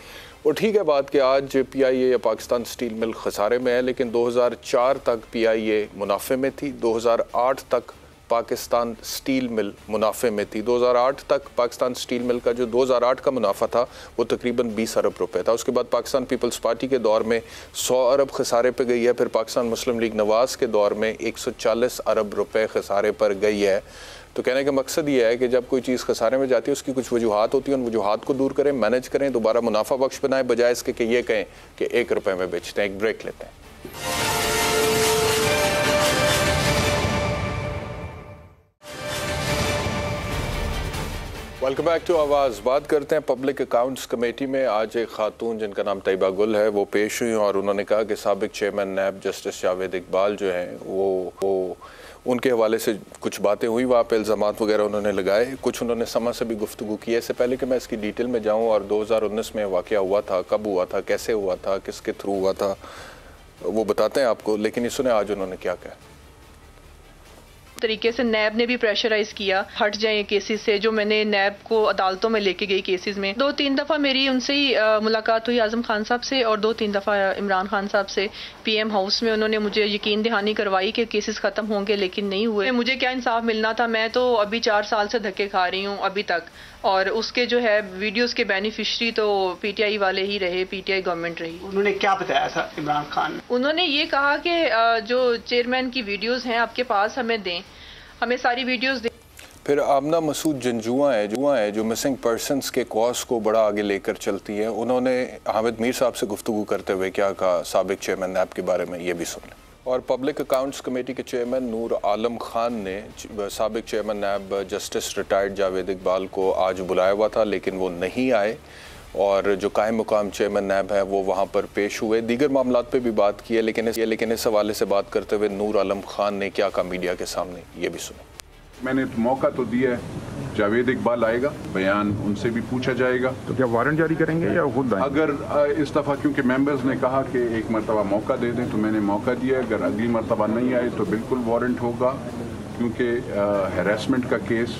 वो ठीक है बात कि आज PIA या पाकिस्तान स्टील मिल खसारे में है, लेकिन 2004 तक PIA मुनाफे में थी, 2008 तक पाकिस्तान स्टील मिल मुनाफे में थी। 2008 तक पाकिस्तान स्टील मिल का जो 2008 का मुनाफा था वो तकरीबन 20 अरब रुपए था। उसके बाद पाकिस्तान पीपल्स पार्टी के दौर में 100 अरब खसारे पे गई है, फिर पाकिस्तान मुस्लिम लीग नवाज़ के दौर में 140 अरब रुपए खसारे पर गई है। तो कहने का मकसद ये है कि जब कोई चीज़ खसारे में जाती है उसकी कुछ वजूहात होती हैं, उन वजूहात को दूर करें, मैनेज करें, दोबारा मुनाफा बख्श बनाएं, बजाय इसके कि ये कहें कि 1 रुपए में बेचते हैं। एक ब्रेक लेते हैं। वेलकम बैक टू आवाज़। बात करते हैं पब्लिक अकाउंट्स कमेटी में। आज एक खातून जिनका नाम तैयबा गुल है वो पेश हुई और उन्होंने कहा कि साबिक chairman NAB justice Javed Iqbal जो हैं वो उनके हवाले से कुछ बातें हुई, वहाँ पे इल्ज़ामात वगैरह उन्होंने लगाए, कुछ उन्होंने समा से भी गुफ्तगू की। इससे पहले कि मैं इसकी डिटेल में जाऊँ, और 2019 में वाक़या हुआ था, कब हुआ था, कैसे हुआ था, किसके थ्रू हुआ था, वो बताते हैं आपको। लेकिन ये सुने आज उन्होंने क्या कहा। तरीके से नैब ने भी प्रेशराइज किया हट जाए केसेस से। जो मैंने नैब को अदालतों में लेके गई केसेस में 2-3 दफ़ा मेरी उनसे ही मुलाकात हुई, आजम खान साहब से, और 2-3 दफ़ा इमरान खान साहब से पीएम हाउस में। उन्होंने मुझे यकीन दहानी करवाई कि केसेस ख़त्म होंगे, लेकिन नहीं हुए। मुझे क्या इंसाफ मिलना था? मैं तो अभी 4 साल से धक्के खा रही हूँ अभी तक, और उसके जो है वीडियोस के बेनिफिशरी तो पीटीआई वाले ही रहे, पीटीआई गवर्नमेंट रही। उन्होंने क्या बताया था इमरान खान? उन्होंने ये कहा कि जो चेयरमैन की वीडियोस हैं आपके पास, हमें दें, हमें सारी वीडियोस दें। फिर आमना मसूद जंजुआ है जो मिसिंग पर्सनस के कॉज को बड़ा आगे लेकर चलती है। उन्होंने हामिद मीर साहब से गुफ्तगू करते हुए क्या कहा साबिक चेयरमैन नैब के बारे में, ये भी सुन लें। और पब्लिक अकाउंट्स कमेटी के चेयरमैन नूर आलम खान ने साबिक chairman NAB justice retired Javed Iqbal को आज बुलाया हुआ था, लेकिन वो नहीं आए, और जो कायम मुकाम चेयरमैन नैब है वो वहाँ पर पेश हुए। दीगर मामलात पे भी बात की है, लेकिन इस हवाले से बात करते हुए नूर आलम खान ने क्या कहा मीडिया के सामने, ये भी सुने। मैंने तो मौका तो दिया है, जावेद इकबाल आएगा, बयान उनसे भी पूछा जाएगा। तो क्या वारंट जारी करेंगे या खुद आएंगे? अगर इस दफ़ा क्योंकि मेंबर्स ने कहा कि एक मरतबा मौका दे दें, तो मैंने मौका दिया। अगर अगली मरतबा नहीं आए तो बिल्कुल वारंट होगा, क्योंकि हैरेसमेंट का केस।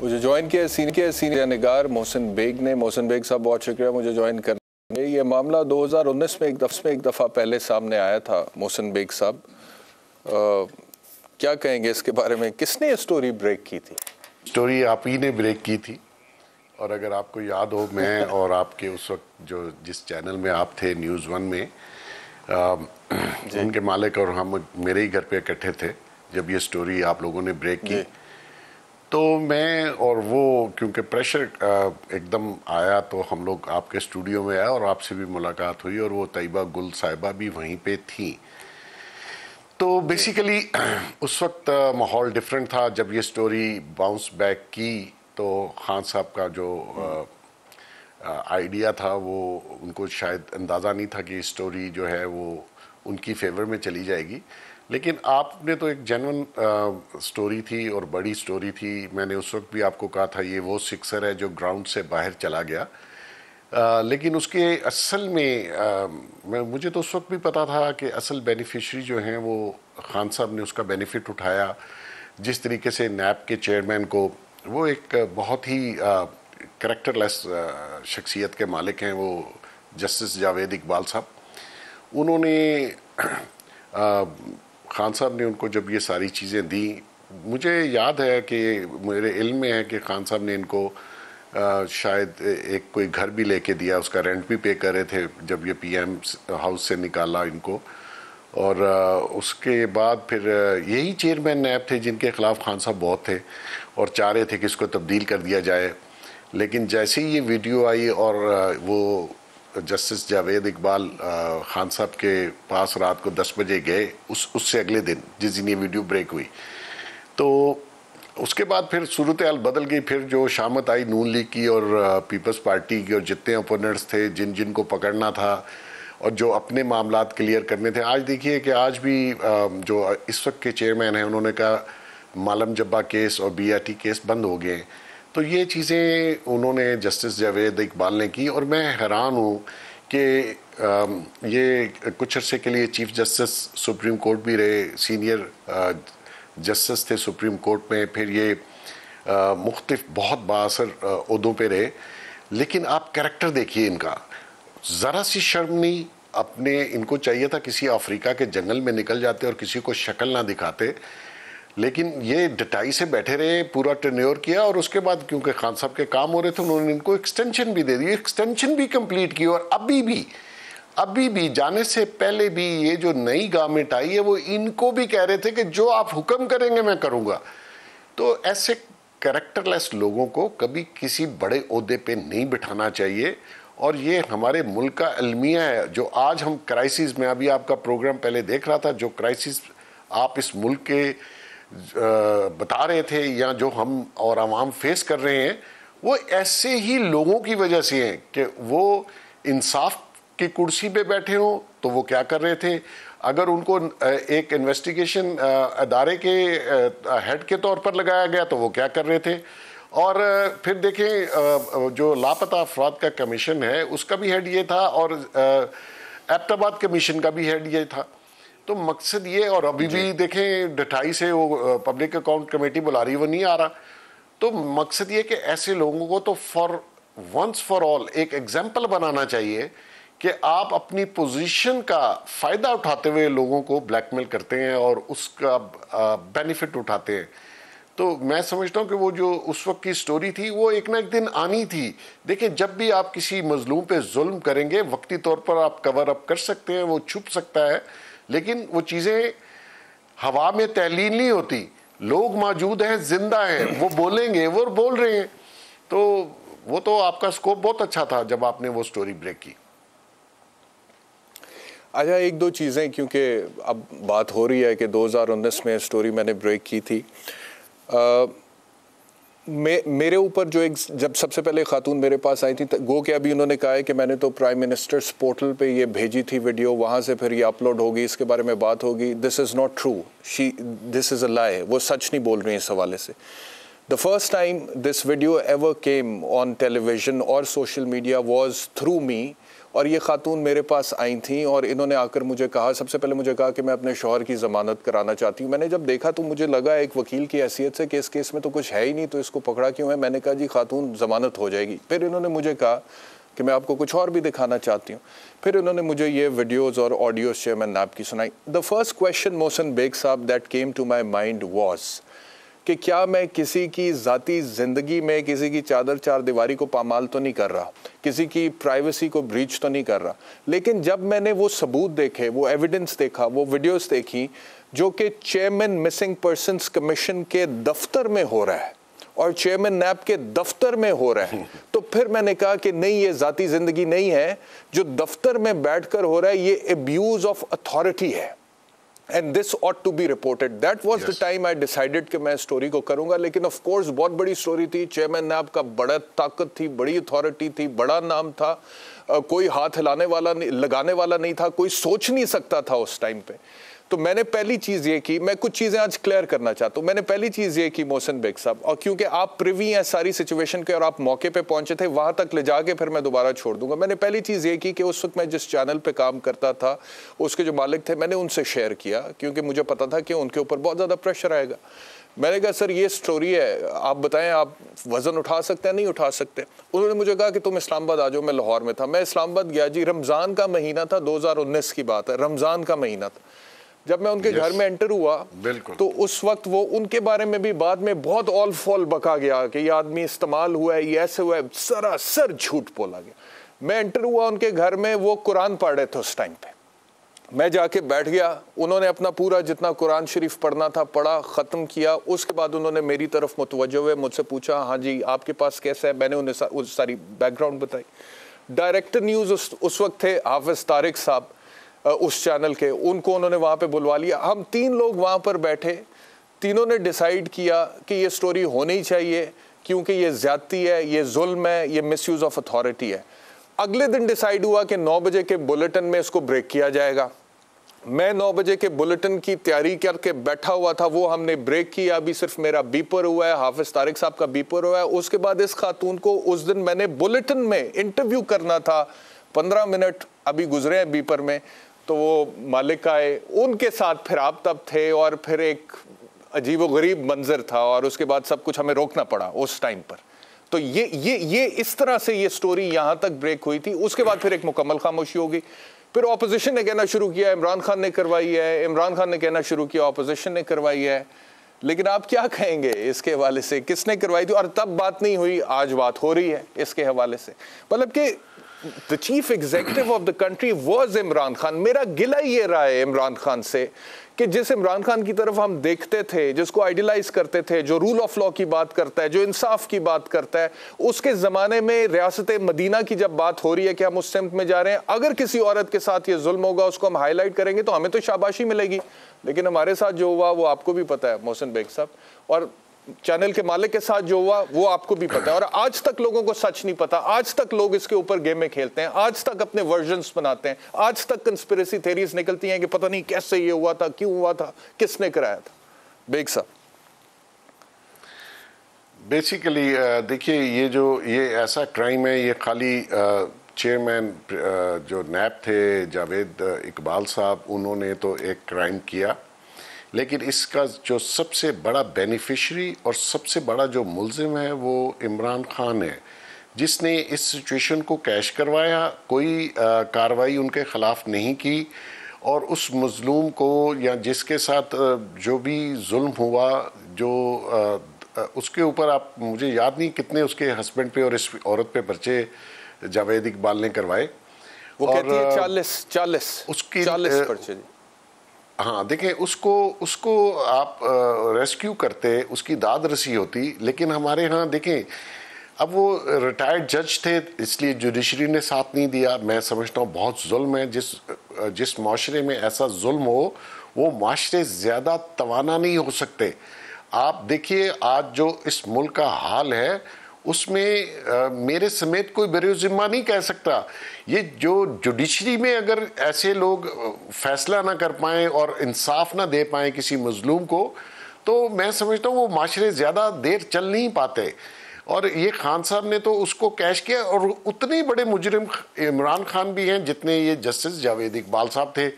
मुझे ज्वाइन किया सीनियर निगार मोहसिन बेग ने। मोहसिन बेग साहब बहुत शुक्रिया मुझे ज्वाइन करने में। ये मामला 2019 में एक दफ़ा पहले सामने आया था। मोहसिन बेग साहब क्या कहेंगे इसके बारे में? किसने ये स्टोरी ब्रेक की थी? स्टोरी आप ही ने ब्रेक की थी, और अगर आपको याद हो, मैं और आपके उस वक्त जिस चैनल में आप थे, न्यूज़ 1 में, उनके मालिक और हम मेरे ही घर पे इकट्ठे थे जब ये स्टोरी आप लोगों ने ब्रेक की। तो मैं और वो, क्योंकि प्रेशर एकदम आया, तो हम लोग आपके स्टूडियो में आए और आपसे भी मुलाकात हुई, और वो तैयबा गुल साहिबा भी वहीं पे थी। तो बेसिकली उस वक्त माहौल डिफरेंट था। जब ये स्टोरी बाउंस बैक की तो खान साहब का जो आइडिया था, वो उनको शायद अंदाज़ा नहीं था कि स्टोरी जो है वो उनकी फेवर में चली जाएगी। लेकिन आपने तो एक जेन्युइन स्टोरी थी और बड़ी स्टोरी थी। मैंने उस वक्त भी आपको कहा था ये वो सिक्सर है जो ग्राउंड से बाहर चला गया, लेकिन उसके असल में मुझे तो उस वक्त भी पता था कि असल बेनिफिशरी जो हैं वो खान साहब ने उसका बेनिफिट उठाया। जिस तरीके से नैब के चेयरमैन को, वो एक बहुत ही करैक्टरलेस शख्सियत के मालिक हैं, वो जस्टिस जावेद इकबाल साहब। उन्होंने खान साहब ने उनको जब ये सारी चीज़ें दी, मुझे याद है कि मेरे इल्म में है कि खान साहब ने इनको शायद एक कोई घर भी लेके दिया, उसका रेंट भी पे कर रहे थे जब ये पीएम हाउस से निकाला इनको। और उसके बाद फिर यही चेयरमैन नैब थे जिनके ख़िलाफ़ खान साहब बहुत थे और चाह रहे थे कि इसको तब्दील कर दिया जाए। लेकिन जैसे ही ये वीडियो आई और वो जस्टिस जावेद इकबाल खान साहब के पास रात को 10 बजे गए, उससे अगले दिन जिस दिन ये वीडियो ब्रेक हुई, तो उसके बाद फिर सूरत हाल बदल गई। फिर जो शामत आई नून लीग की और पीपल्स पार्टी की, और जितने ओपोनेंट्स थे जिनको पकड़ना था और जो अपने मामलात क्लियर करने थे। आज देखिए कि आज भी जो इस वक्त के चेयरमैन हैं, उन्होंने कहा मालम जब्बा केस और बीआरटी केस बंद हो गए। तो ये चीज़ें उन्होंने जस्टिस जावेद इकबाल ने की, और मैं हैरान हूँ कि ये कुछ अर्से के लिए चीफ जस्टिस सुप्रीम कोर्ट भी रहे, सीनियर जस्टिस थे सुप्रीम कोर्ट में, फिर ये मुख्तलिफ बहुत बाअसर ओहदों पे रहे। लेकिन आप कैरेक्टर देखिए इनका, ज़रा सी शर्म नहीं। अपने इनको चाहिए था किसी अफ्रीका के जंगल में निकल जाते और किसी को शक्ल ना दिखाते, लेकिन ये डटाई से बैठे रहे, पूरा टेन्योर किया। और उसके बाद क्योंकि खान साहब के काम हो रहे थे, उन्होंने इनको एक्सटेंशन भी दे दी, एक्सटेंशन भी कंप्लीट की। और अभी भी जाने से पहले भी ये जो नई गवर्नमेंट आई है, वो इनको भी कह रहे थे कि जो आप हुक्म करेंगे मैं करूँगा। तो ऐसे कैरेक्टरलेस लोगों को कभी किसी बड़े ओहदे पे नहीं बिठाना चाहिए। और ये हमारे मुल्क का अलमिया है जो आज हम क्राइसिस में, अभी आपका प्रोग्राम पहले देख रहा था, जो क्राइसिस आप इस मुल्क के बता रहे थे या जो हम और आवाम फेस कर रहे हैं, वो ऐसे ही लोगों की वजह से हैं कि वो इंसाफ की कुर्सी पे बैठे हों तो वो क्या कर रहे थे, अगर उनको एक इन्वेस्टिगेशन अदारे के हेड के तौर पर लगाया गया तो वो क्या कर रहे थे। और फिर देखें जो लापता अफराद का कमीशन है उसका भी हेड ये था और एबटाबाद कमीशन का भी हेड ये था। तो मकसद ये, और अभी भी देखें ढठाई से वो पब्लिक अकाउंट कमेटी बुला रही, वो नहीं आ रहा। तो मकसद ये कि ऐसे लोगों को तो फॉर वंस फॉर ऑल एक एग्जाम्पल बनाना चाहिए कि आप अपनी पोजीशन का फ़ायदा उठाते हुए लोगों को ब्लैकमेल करते हैं और उसका बेनिफिट उठाते हैं। तो मैं समझता हूँ कि वो जो उस वक्त की स्टोरी थी वो एक ना एक दिन आनी थी। देखिए, जब भी आप किसी मजलूम पे जुल्म करेंगे वक्ती तौर पर आप कवर अप कर सकते हैं, वो छुप सकता है, लेकिन वो चीज़ें हवा में तहलील नहीं होती। लोग मौजूद हैं, जिंदा हैं, वो बोलेंगे, वो बोल रहे हैं। तो वो तो आपका स्कोप बहुत अच्छा था जब आपने वो स्टोरी ब्रेक की। अच्छा, एक दो चीज़ें, क्योंकि अब बात हो रही है कि 2019 में स्टोरी मैंने ब्रेक की थी। मेरे ऊपर जो एक, जब सबसे पहले खातून मेरे पास आई थी, गो के अभी उन्होंने कहा है कि मैंने तो प्राइम मिनिस्टर्स पोर्टल पे ये भेजी थी वीडियो, वहाँ से फिर ये अपलोड होगी, इसके बारे में बात होगी। This is not true, this is a lie. वो सच नहीं बोल रही हैं इस हवाले से। The first time this video ever came on television और social media was through me, और ये खातून मेरे पास आई थी और इन्होंने आकर मुझे कहा, सबसे पहले मुझे कहा कि मैं अपने शौहर की ज़मानत कराना चाहती हूँ। मैंने जब देखा तो मुझे लगा एक वकील की हैसियत से कि इस केस में तो कुछ है ही नहीं, तो इसको पकड़ा क्यों है। मैंने कहा जी खातून ज़मानत हो जाएगी। फिर इन्होंने मुझे कहा कि मैं आपको कुछ और भी दिखाना चाहती हूँ। फिर इन्होंने मुझे ये वीडियोज़ और ऑडियोज़ चेयरमैन नैब की सुनाई। The first question Mohsin Baig sahab that came to my mind was कि क्या मैं किसी की ज़ाती ज़िंदगी में किसी की चादर चार दीवारी को पामाल तो नहीं कर रहा, किसी की प्राइवेसी को ब्रीच तो नहीं कर रहा। लेकिन जब मैंने वो सबूत देखे, वो एविडेंस देखा, वो वीडियोस देखी जो कि चेयरमैन मिसिंग पर्सन्स कमीशन के दफ्तर में हो रहा है और चेयरमैन नैब के दफ्तर में हो रहा है, तो फिर मैंने कहा कि नहीं, ये ज़ाती ज़िंदगी नहीं है, जो दफ्तर में बैठकर हो रहा है ये अब्यूज़ ऑफ अथॉरिटी है। And this ought to be reported. That was the time I decided कि मैं स्टोरी को करूंगा। लेकिन ऑफ कोर्स बहुत बड़ी स्टोरी थी, चेयरमैन नैब का बड़ा ताकत थी, बड़ी अथॉरिटी थी, बड़ा नाम था, कोई हाथ हिलाने वाला नहीं, लगाने वाला नहीं था, कोई सोच नहीं सकता था उस टाइम पे। तो मैंने पहली चीज़ ये की, मैं कुछ चीज़ें आज क्लियर करना चाहता हूँ। मैंने पहली चीज़ ये की मोहसिन बेग साहब, और क्योंकि आप प्रिवी हैं सारी सिचुएशन के और आप मौके पे पहुंचे थे, वहाँ तक ले जाके फिर मैं दोबारा छोड़ दूंगा। मैंने पहली चीज़ ये की कि उस वक्त मैं जिस चैनल पे काम करता था उसके जो मालिक थे, मैंने उनसे शेयर किया, क्योंकि मुझे पता था कि उनके ऊपर बहुत ज़्यादा प्रेशर आएगा। मैंने कहा सर ये स्टोरी है, आप बताएं आप वज़न उठा सकते हैं, नहीं उठा सकते। उन्होंने मुझे कहा कि तुम इस्लामाबाद आ जाओ। मैं लाहौर में था, मैं इस्लामाबाद गया जी, रमज़ान का महीना था, 2019 की बात है, रमज़ान का महीना था। जब मैं उनके घर में एंटर हुआ तो उस वक्त वो उनके बारे में भी बाद में बहुत ऑल फॉल बका गया कि ये आदमी इस्तेमाल हुआ है, ये ऐसे हुआ है, सरासर झूठ बोला गया। मैं एंटर हुआ उनके घर में, वो कुरान पढ़ रहे थे उस टाइम पे। मैं जाके बैठ गया, उन्होंने अपना पूरा जितना कुरान शरीफ पढ़ना था पढ़ा, ख़त्म किया। उसके बाद उन्होंने मेरी तरफ मुतवज्जो हुए, मुझसे पूछा हाँ जी आपके पास कैसा है। मैंने उन्हें सारी बैकग्राउंड बताई। डायरेक्टर न्यूज़ उस वक्त थे हाफिज़ तारिक साहब उस चैनल के, उनको उन्होंने वहाँ पे बुलवा लिया। हम 3 लोग वहाँ पर बैठे, तीनों ने डिसाइड किया कि ये स्टोरी होनी चाहिए, क्योंकि ये ज़्यादती है, ये जुल्म है, ये मिसयूज़ ऑफ अथॉरिटी है। अगले दिन डिसाइड हुआ कि 9 बजे के बुलेटिन में इसको ब्रेक किया जाएगा। मैं 9 बजे के बुलेटिन की तैयारी करके बैठा हुआ था, वो हमने ब्रेक किया। अभी सिर्फ मेरा बीपर हुआ है, हाफिज़ तारिक साहब का बीपर हुआ है। उसके बाद इस खातून को उस दिन मैंने बुलेटिन में इंटरव्यू करना था, 15 मिनट अभी गुजरे हैं बीपर में। तो वो मालिक आए, उनके साथ फिर आप तब थे और फिर एक अजीब व गरीब मंजर था, और उसके बाद सब कुछ हमें रोकना पड़ा उस टाइम पर। तो ये इस तरह से ये स्टोरी यहाँ तक ब्रेक हुई थी। उसके बाद फिर एक मुकम्मल खामोशी होगी। फिर ऑपोजिशन ने कहना शुरू किया इमरान खान ने करवाई है, इमरान खान ने कहना शुरू किया ऑपोजिशन ने करवाई है। लेकिन आप क्या कहेंगे इसके हवाले से, किसने करवाई थी? और तब बात नहीं हुई, आज बात हो रही है इसके हवाले से। मतलब कि The chief executive of the country was Imran Khan. मेरा गिला ये रहा है इमरान खान से कि जिस इमरान खान की तरफ हम देखते थे, जिसको आइडियलाइज करते थे, जो रूल ऑफ लॉ की बात करता है, जो इंसाफ की बात करता है, उसके ज़माने में रियासत मदीना की जब बात हो रही है कि हम उस सिमत में जा रहे हैं, अगर किसी औरत के साथ ये जुल्म होगा उसको हम हाईलाइट करेंगे तो हमें तो शाबाशी मिलेगी। लेकिन हमारे साथ जो हुआ वो आपको भी पता है मोहसिन बेग साहब। और चैनल के मालिक के साथ जो हुआ वो आपको भी पता है, और आज तक लोगों को सच नहीं पता, आज तक लोग इसके ऊपर गेमें खेलते हैं, आज तक अपने वर्जन्स बनाते हैं, आज तक कंस्पिरेसी थ्योरीज निकलती हैं कि पता नहीं कैसे ये हुआ था, क्यों हुआ था, किसने कराया था। बेग साहब, बेसिकली देखिए, ये ऐसा क्राइम है, ये खाली चेयरमैन जो नैब थे जावेद इकबाल साहब, उन्होंने तो एक क्राइम किया, लेकिन इसका जो सबसे बड़ा बेनिफिशरी और सबसे बड़ा जो मुल्जिम है वो इमरान खान है, जिसने इस सिचुएशन को कैश करवाया, कोई कार्रवाई उनके ख़िलाफ़ नहीं की, और उस मज़लूम को या जिसके साथ जो भी जुल्म हुआ, जो उसके ऊपर आप, मुझे याद नहीं कितने उसके हस्बैंड पे और इस औरत पे पर्चे जावेद इकबाल ने करवाए, वो कहती है 40 उसकी 40 पर्चे। हाँ देखें, उसको आप रेस्क्यू करते, उसकी दाद रसी होती, लेकिन हमारे यहाँ देखें, अब वो रिटायर्ड जज थे इसलिए जुडिशरी ने साथ नहीं दिया। मैं समझता हूँ बहुत जुल्म है, जिस माशरे में ऐसा जुल्म हो वो माशरे ज़्यादा तवाना नहीं हो सकते। आप देखिए आज जो इस मुल्क का हाल है उसमें मेरे समेत कोई बेरुज़िम्मा नहीं कह सकता। ये जो जुडिशरी में अगर ऐसे लोग फैसला ना कर पाएँ और इंसाफ ना दे पाएँ किसी मजलूम को, तो मैं समझता हूँ वो माशरे ज़्यादा देर चल नहीं पाते। और ये खान साहब ने तो उसको कैश किया, और उतने बड़े मुजरिम इमरान खान भी हैं जितने ये जस्टिस जावेद इकबाल साहब थे।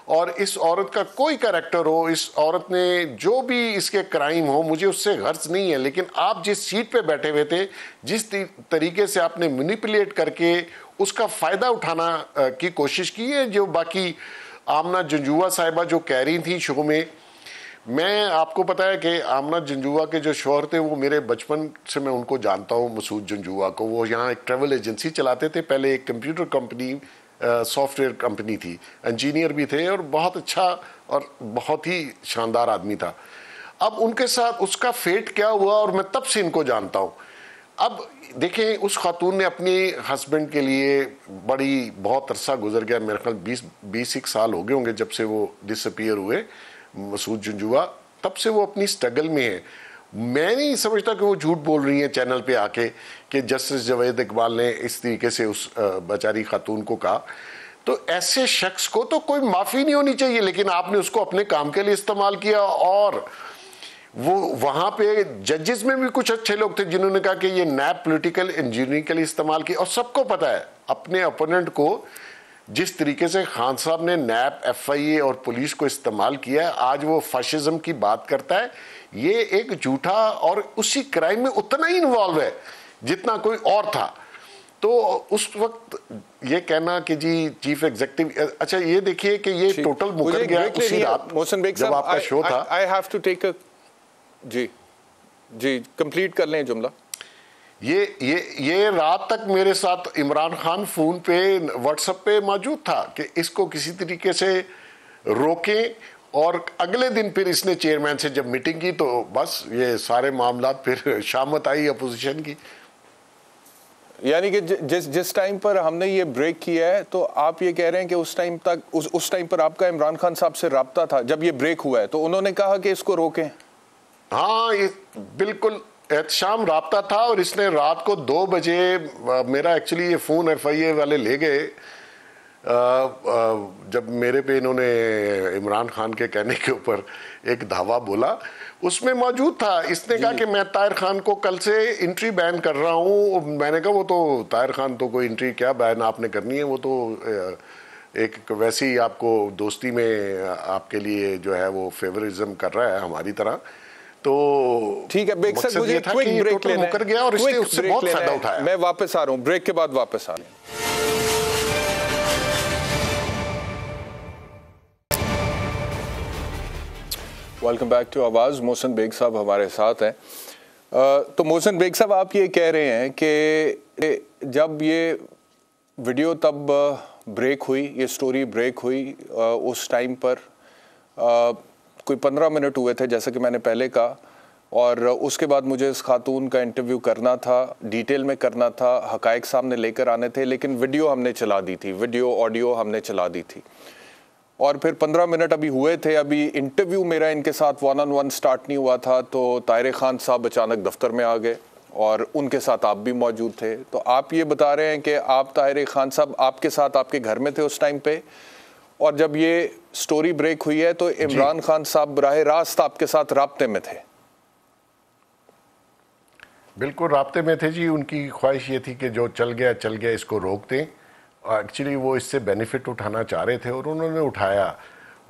और इस औरत का कोई कैरेक्टर हो, इस औरत ने जो भी इसके क्राइम हो, मुझे उससे गर्ज नहीं है, लेकिन आप जिस सीट पे बैठे हुए थे, जिस तरीके से आपने मैनिपुलेट करके उसका फ़ायदा उठाना की कोशिश की है, जो बाकी आमना जंजुआ साहिबा जो कह रही थी शो में, मैं आपको पता है कि आमना जंजुआ के जो शौहर थे वो मेरे बचपन से मैं उनको जानता हूँ, मसूद जंजुआ को। वो यहाँ एक ट्रैवल एजेंसी चलाते थे, पहले एक कंप्यूटर कंपनी, सॉफ्टवेयर कंपनी थी, इंजीनियर भी थे और बहुत अच्छा और बहुत ही शानदार आदमी था। अब उनके साथ उसका फेट क्या हुआ, और मैं तब से इनको जानता हूँ। अब देखें, उस खातून ने अपने हस्बैंड के लिए बहुत अरसा गुजर गया, मेरे ख्याल 20 साल हो गए होंगे जब से वो डिसअपीयर हुए मसूद जंजुआ, तब से वो अपनी स्ट्रगल में है। मैं नहीं समझता कि वो झूठ बोल रही है चैनल पे आके कि जस्टिस जावेद इकबाल ने इस तरीके से उस बेचारी खातून को कहा। तो ऐसे शख्स को तो कोई माफ़ी नहीं होनी चाहिए, लेकिन आपने उसको अपने काम के लिए इस्तेमाल किया। और वो वहाँ पे जजेस में भी कुछ अच्छे लोग थे जिन्होंने कहा कि ये नैब पॉलिटिकल इंजीनियरिंग के लिए इस्तेमाल किया। और सबको पता है अपने ओपोनेंट को जिस तरीके से खान साहब ने नैब, FIA और पुलिस को इस्तेमाल किया है, आज वो फाशिज्म की बात करता है। ये एक झूठा और उसी क्राइम में उतना ही इन्वॉल्व है जितना कोई और था। तो उस वक्त ये कहना कि जी चीफ एग्जीक्यूटिव, अच्छा ये देखिए कि ये टोटल मुकर गया उसी रात जब आपका शो था। I have to take a जी कंप्लीट कर लें जुमला। ये रात तक मेरे साथ इमरान खान फोन पे, व्हाट्सएप पे मौजूद था कि इसको किसी तरीके से रोकें, और अगले दिन फिर इसने चेयरमैन से जब मीटिंग की तो बस ये सारे मामला फिर शामत आई अपोजिशन की। यानी कि जिस टाइम पर हमने ये ब्रेक किया है, तो आप ये कह रहे हैं कि उस टाइम पर आपका इमरान खान साहब से राब्ता था जब ये ब्रेक हुआ है, तो उन्होंने कहा कि इसको रोकें? हाँ, ये बिल्कुल शाम राब्ता था। और इसने रात को 2 बजे मेरा एक्चुअली ये फ़ोन FIA वाले ले गए, जब मेरे पे इन्होंने इमरान खान के कहने के ऊपर एक धावा बोला, उसमें मौजूद था। इसने कहा कि मैं ताहिर खान को कल से एंट्री बैन कर रहा हूँ। मैंने कहा वो तो ताहिर खान तो कोई एंट्री क्या बैन आपने करनी है, वो तो एक वैसे ही आपको दोस्ती में आपके लिए जो है वो फेवरिज्म कर रहा है हमारी तरह। तो ठीक है, बेग साहब मुझे क्विक ब्रेक लेना है, मुकर गया और इसने उससे बहुत फायदा उठाया। मैं वापस आ रहा हूँ, ब्रेक के बाद वापस आ रहा हूँ। वेलकम बैक टू आवाज़। मोहसिन बेग साहब हमारे साथ हैं। तो मोहसिन बेग साहब, आप ये कह रहे हैं कि जब ये वीडियो तब ब्रेक हुई, ये स्टोरी ब्रेक हुई, उस टाइम पर कोई 15 मिनट हुए थे जैसा कि मैंने पहले कहा, और उसके बाद मुझे इस खातून का इंटरव्यू करना था, डिटेल में करना था, हकायक सामने लेकर आने थे, लेकिन वीडियो हमने चला दी थी, वीडियो ऑडियो हमने चला दी थी। और फिर 15 मिनट अभी हुए थे, अभी इंटरव्यू मेरा इनके साथ 1-on-1 स्टार्ट नहीं हुआ था, तो ताहिर खान साहब अचानक दफ्तर में आ गए और उनके साथ आप भी मौजूद थे। तो आप ये बता रहे हैं कि आप ताहिर खान साहब आपके साथ आपके घर में थे उस टाइम पे, और जब ये स्टोरी ब्रेक हुई है तो इमरान खान साहब बराह रास्त आपके साथ राब्ते में थे? बिल्कुल राब्ते में थे जी। उनकी ख्वाहिश ये थी कि जो चल गया इसको रोक दें। एक्चुअली वो इससे बेनिफिट उठाना चाह रहे थे और उन्होंने उठाया।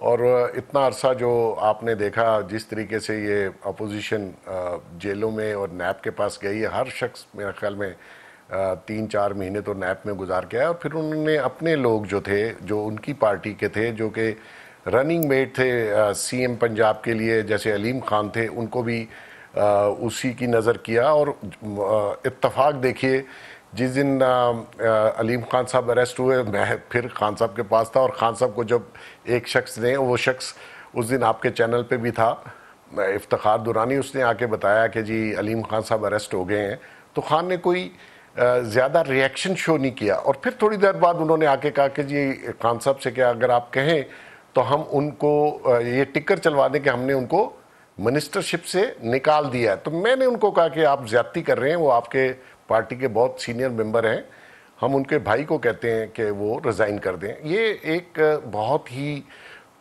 और इतना अरसा जो आपने देखा जिस तरीके से ये अपोजिशन जेलों में और नैब के पास गई है, हर शख्स मेरे ख्याल में 3-4 महीने तो नैब में गुजार के आया। और फिर उन्होंने अपने लोग जो थे, जो उनकी पार्टी के थे, जो कि रनिंग मेट थे सीएम पंजाब के लिए, जैसे अलीम खान थे, उनको भी उसी की नज़र किया। और इत्तफाक देखिए, जिस दिन अलीम खान साहब अरेस्ट हुए, मैं फिर खान साहब के पास था और खान साहब को जब एक शख्स ने, वो शख्स उस दिन आपके चैनल पे भी था, इफ्तिखार दुरानी, उसने आके बताया कि जी अलीम खान साहब अरेस्ट हो गए हैं, तो खान ने कोई ज़्यादा रिएक्शन शो नहीं किया। और फिर थोड़ी देर बाद उन्होंने आके कहा कि जी खान साहब से क्या, अगर आप कहें तो हम उनको ये टिक्कर चलवा दें कि हमने उनको मिनिस्टरशिप से निकाल दिया है। तो मैंने उनको कहा कि आप ज्यादती कर रहे हैं, वो आपके पार्टी के बहुत सीनियर मेंबर हैं, हम उनके भाई को कहते हैं कि वो रिज़ाइन कर दें। ये एक बहुत ही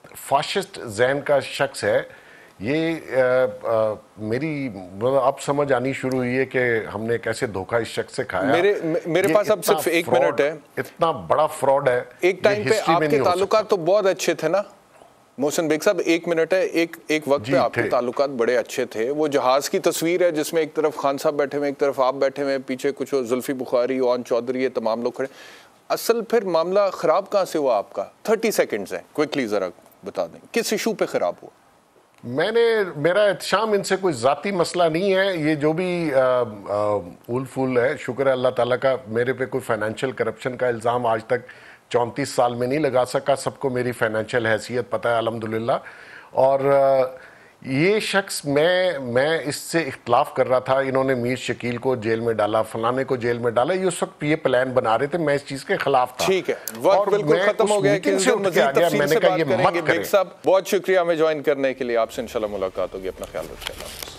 फाशिस्ट ज़हन का शख्स है। ये मेरी अब समझ आनी शुरू हुई है कि हमने कैसे धोखा इस शख्स से खाया। मेरे पास अब सिर्फ 1 मिनट है। इतना बड़ा फ्रॉड है। एक टाइम पे आपके ताल्लुकात तो बहुत अच्छे थे ना मोहसिन बेग साहब? 1 मिनट है। एक वक्त पे आपके ताल्लुकात बड़े अच्छे थे। वो जहाज की तस्वीर है जिसमें एक तरफ खान साहब बैठे हुए, एक तरफ आप बैठे हुए, पीछे कुछ जुल्फी बुखारी, ओन चौधरी, ये तमाम लोग खड़े। असल फिर मामला खराब कहाँ से हुआ आपका? 30 सेकेंड्स है, क्विकली जरा बता दें किस इशू पे खराब हुआ? मेरा एहतशाम इनसे कोई ज़ाती मसला नहीं है। ये जो भी उल फूल है, शुक्र है अल्लाह ताला का, मेरे पे कोई फाइनेंशियल करप्शन का इल्ज़ाम आज तक 34 साल में नहीं लगा सका। सबको मेरी फाइनेंशियल हैसियत पता है अल्हम्दुलिल्लाह। और ये शख्स, मैं इससे इख्तलाफ कर रहा था, इन्होंने मीर शकील को जेल में डाला, फलाने को जेल में डाला, ये उस वक्त ये प्लान बना रहे थे, मैं इस चीज़ के खिलाफ था। ठीक है, वक्त बिल्कुल खत्म हो गया कि मैंने कहा ये मत करें। बहुत शुक्रिया हमें ज्वाइन करने के लिए। आपसे इंशाल्लाह मुलाकात होगी। अपना ख्याल रखिए।